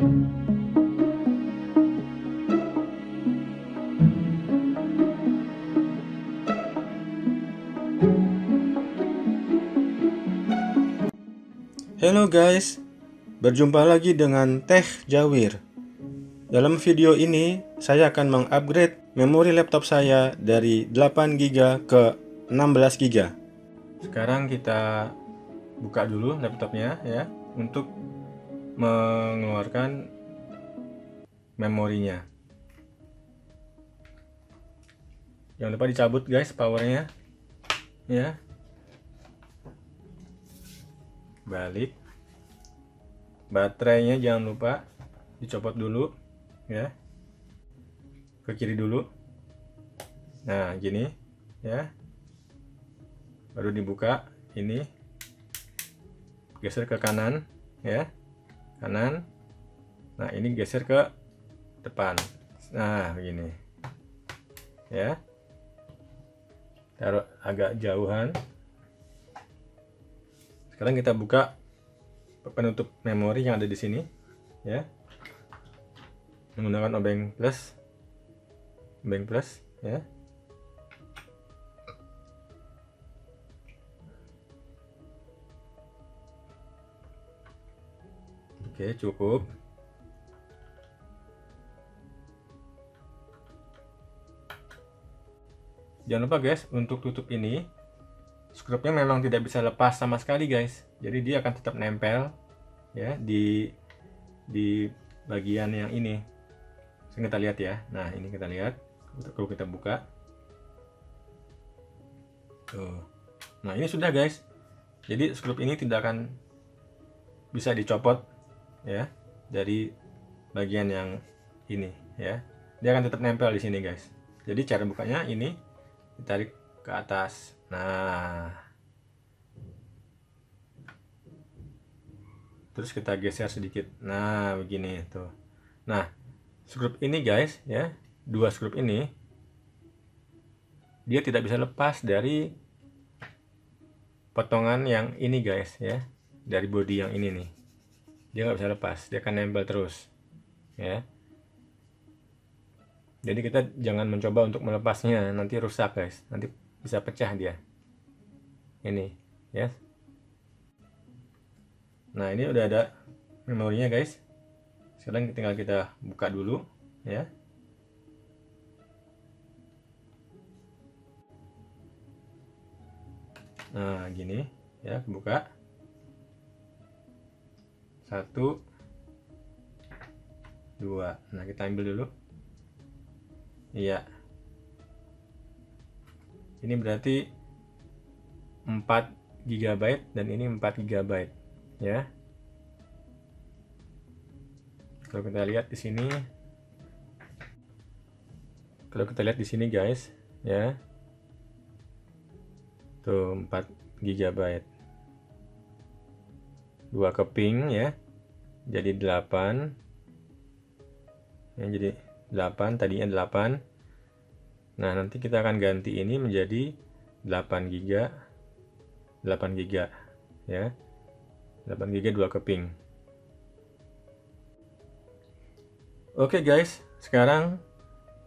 Halo guys, berjumpa lagi dengan Teh Jawir. Dalam video ini, saya akan mengupgrade memori laptop saya dari 8 GB ke 16 GB. Sekarang kita buka dulu laptopnya ya, untuk mengeluarkan memorinya. Jangan lupa dicabut guys powernya ya. Balik, baterainya jangan lupa dicopot dulu ya, ke kiri dulu. Nah gini ya, baru dibuka, ini geser ke kanan ya, kanan. Nah ini geser ke depan, nah begini ya, taruh agak jauhan. Sekarang kita buka penutup memori yang ada di sini ya, menggunakan obeng plus ya. Oke, cukup. Jangan lupa guys, untuk tutup ini skrupnya memang tidak bisa lepas sama sekali guys, jadi dia akan tetap nempel ya di bagian yang ini. Kita lihat ya, nah ini kita lihat kalau kita buka tuh. Nah ini sudah guys, jadi skrup ini tidak akan bisa dicopot ya dari bagian yang ini ya, dia akan tetap nempel di sini guys. Jadi cara bukanya ini ditarik ke atas. Nah, terus kita geser sedikit. Nah, begini tuh. Nah, skrup ini guys ya, dua skrup ini dia tidak bisa lepas dari potongan yang ini guys ya, dari bodi yang ini nih. Dia nggak bisa lepas, dia akan nempel terus ya. Jadi kita jangan mencoba untuk melepasnya, nanti rusak guys, nanti bisa pecah dia ini ya. Nah ini udah ada memorinya guys, sekarang tinggal kita buka dulu ya. Nah gini ya, buka 1 2. Nah kita ambil dulu. Iya, ini berarti 4 GB dan ini 4 GB ya. Kalau kita lihat di sini, guys ya, tuh 4 GB, 2 keping ya, jadi 8 ya, jadi 8, tadinya 8. Nah nanti kita akan ganti ini menjadi 8 GB ya, 8 GB 2 keping. Oke guys, sekarang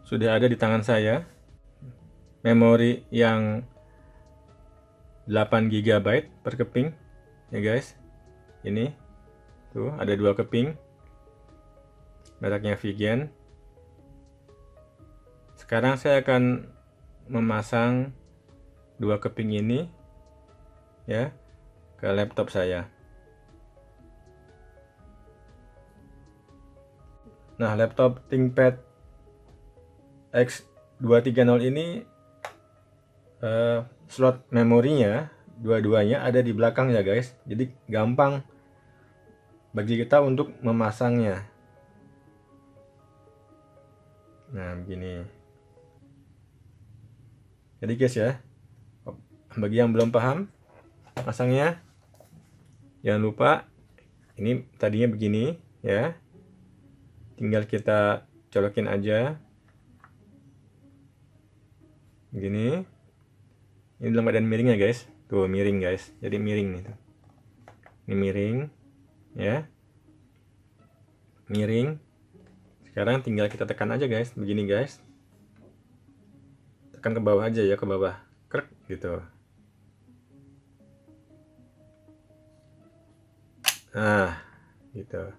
sudah ada di tangan saya memori yang 8 GB per keping ya guys. Ini tuh ada 2 keping, mereknya Vigen. Sekarang saya akan memasang 2 keping ini ya ke laptop saya. Nah, laptop ThinkPad X230 ini slot memorinya dua-duanya ada di belakang ya guys. Jadi gampang bagi kita untuk memasangnya. Nah, begini. Jadi guys ya, bagi yang belum paham pasangnya, jangan lupa ini tadinya begini ya, tinggal kita colokin aja begini. Ini dalam keadaan miring ya guys, tuh miring guys, jadi miring nih tuh. Ini miring ya, miring. Sekarang tinggal kita tekan aja guys, begini guys. Tekan ke bawah aja ya, ke bawah. Krek gitu. Nah, gitu.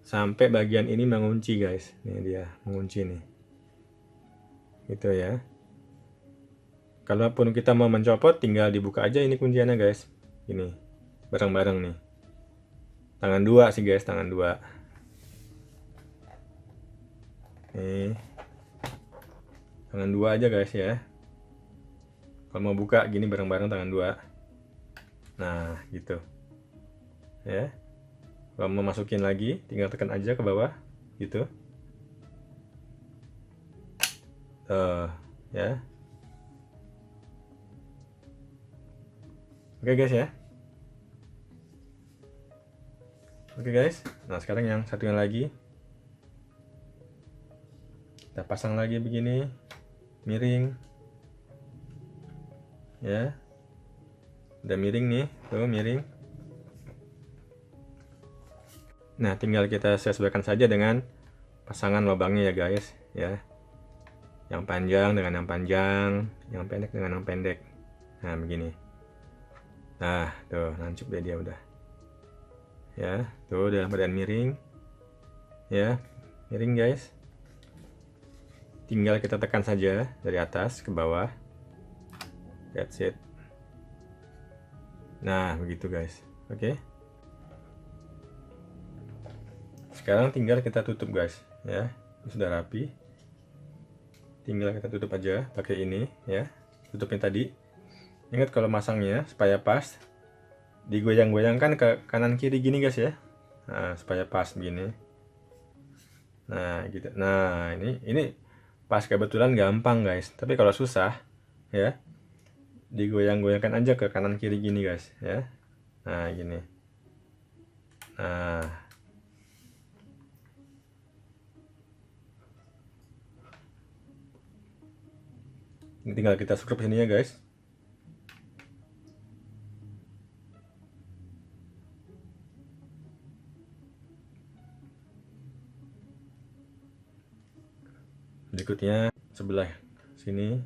Sampai bagian ini mengunci guys. Ini dia mengunci nih. Gitu ya. Kalaupun kita mau mencopot, tinggal dibuka aja ini kunciannya guys. Ini bareng-bareng nih. Tangan dua sih guys, tangan dua. Nih. Tangan dua aja guys ya. Kalau mau buka gini bareng-bareng tangan dua. Nah, gitu. Ya. Kalau mau masukin lagi, tinggal tekan aja ke bawah gitu. Ya. Oke guys ya. Oke guys. Nah, sekarang yang satunya lagi. Kita pasang lagi begini. Miring. Ya. Udah miring nih, tuh miring. Nah, tinggal kita sesuaikan saja dengan pasangan lubangnya ya guys, ya. Yang panjang dengan yang panjang, yang pendek dengan yang pendek. Nah, begini. Nah, tuh nancep deh dia udah. Ya, tuh dalam keadaan miring. Ya, miring guys. Tinggal kita tekan saja dari atas ke bawah. That's it. Nah, begitu guys. Oke. Sekarang tinggal kita tutup guys, ya. Sudah rapi. Tinggal kita tutup aja pakai ini, ya. Tutupnya tadi. Ingat kalau masangnya supaya pas, digoyang-goyangkan ke kanan kiri gini guys ya. Nah, supaya pas begini. Nah, gitu. Nah, ini pas kebetulan gampang guys. Tapi kalau susah, ya, digoyang-goyangkan aja ke kanan kiri gini guys, ya. Nah, gini. Nah, ini tinggal kita skrup sini ya guys. Berikutnya sebelah sini.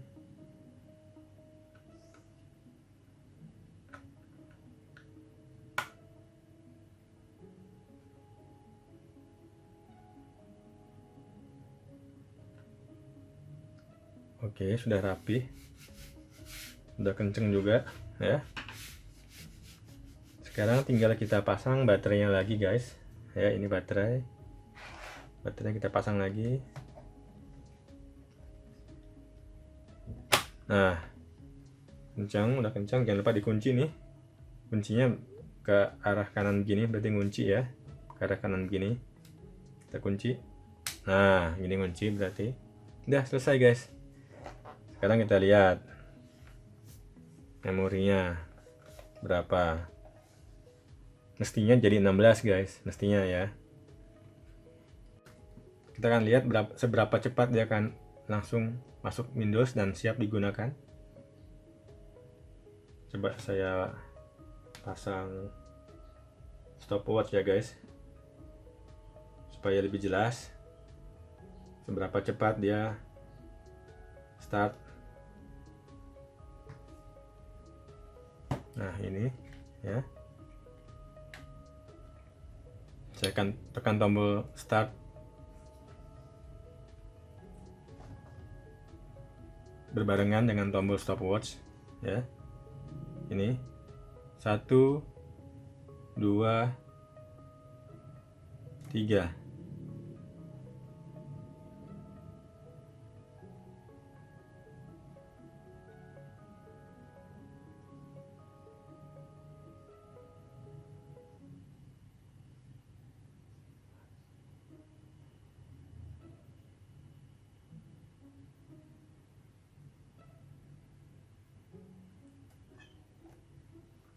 Oke, sudah rapi. Udah kenceng juga, ya. Sekarang tinggal kita pasang baterainya lagi guys. Ya, ini baterai. Baterai kita pasang lagi. Nah, kencang, udah kencang. Jangan lupa dikunci nih. Kuncinya ke arah kanan begini, berarti ngunci ya. Ke arah kanan begini. Kita kunci. Nah, gini ngunci berarti. Udah selesai guys. Sekarang kita lihat memorinya berapa. Mestinya jadi 16 guys, mestinya ya. Kita akan lihat seberapa cepat dia akan langsung masuk Windows dan siap digunakan. Coba saya pasang stopwatch ya guys, supaya lebih jelas seberapa cepat dia start. Nah, ini ya. Saya akan tekan tombol start. Berbarengan dengan tombol stopwatch ya. Ini 1 2 3.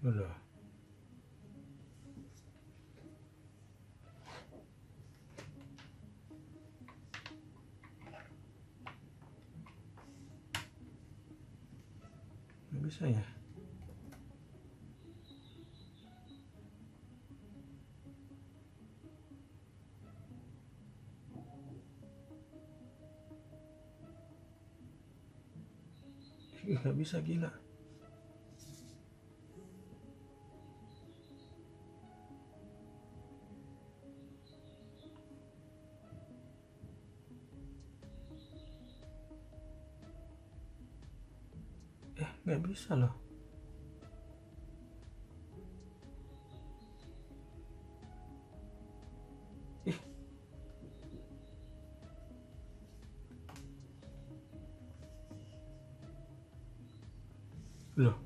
Loh. Nggak bisa ya. Ih, nggak bisa, gila. Nggak bisa loh. Ih. Loh.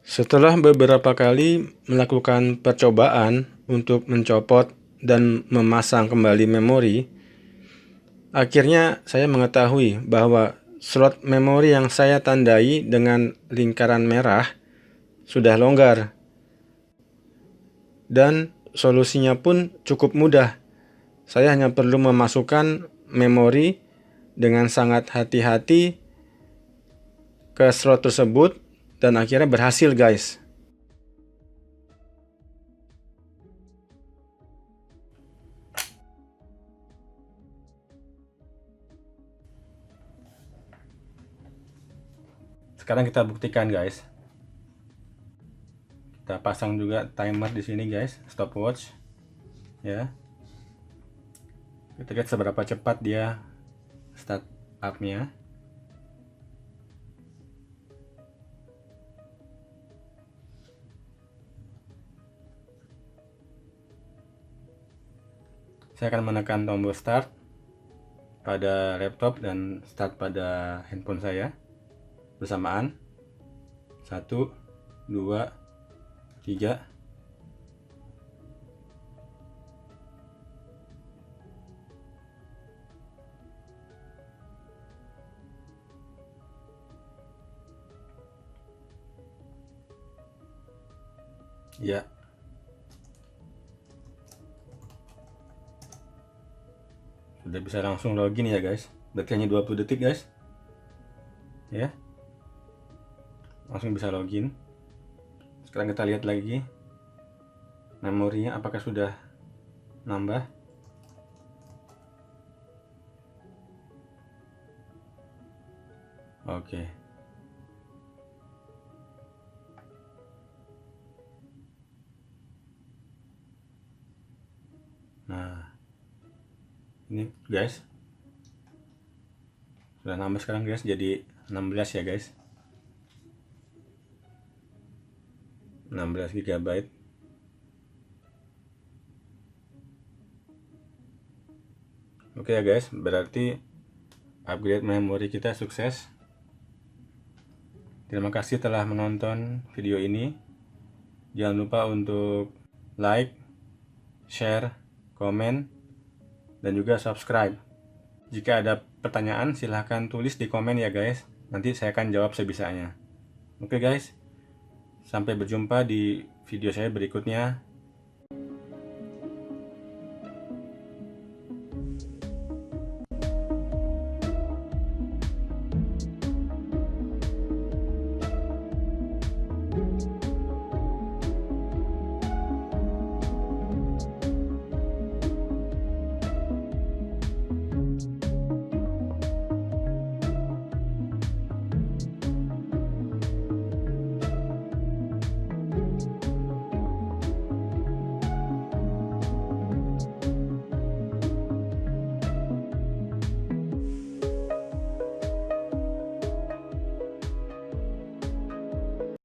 Setelah beberapa kali melakukan percobaan untuk mencopot dan memasang kembali memori, akhirnya saya mengetahui bahwa slot memori yang saya tandai dengan lingkaran merah sudah longgar. Dan solusinya pun cukup mudah. Saya hanya perlu memasukkan memori dengan sangat hati-hati ke slot tersebut dan akhirnya berhasil, guys. Sekarang kita buktikan, guys. Kita pasang juga timer di sini, guys, stopwatch. Ya. Kita lihat seberapa cepat dia start up-nya. Saya akan menekan tombol start pada laptop dan start pada handphone saya bersamaan. 1, 2, 3. Ya. Sudah bisa langsung login ya, guys. Berarti hanya 20 detik, guys. Ya. Langsung bisa login. Sekarang kita lihat lagi memorinya apakah sudah nambah. Oke. Nah, ini guys sudah nambah sekarang, guys, jadi 16 ya, guys. 16 GB. Oke ya, guys, berarti upgrade memori kita sukses. Terima kasih telah menonton video ini. Jangan lupa untuk like, share, komen, dan juga subscribe. Jika ada pertanyaan silahkan tulis di komen ya, guys. Nanti saya akan jawab sebisanya. Oke, guys, sampai berjumpa di video saya berikutnya.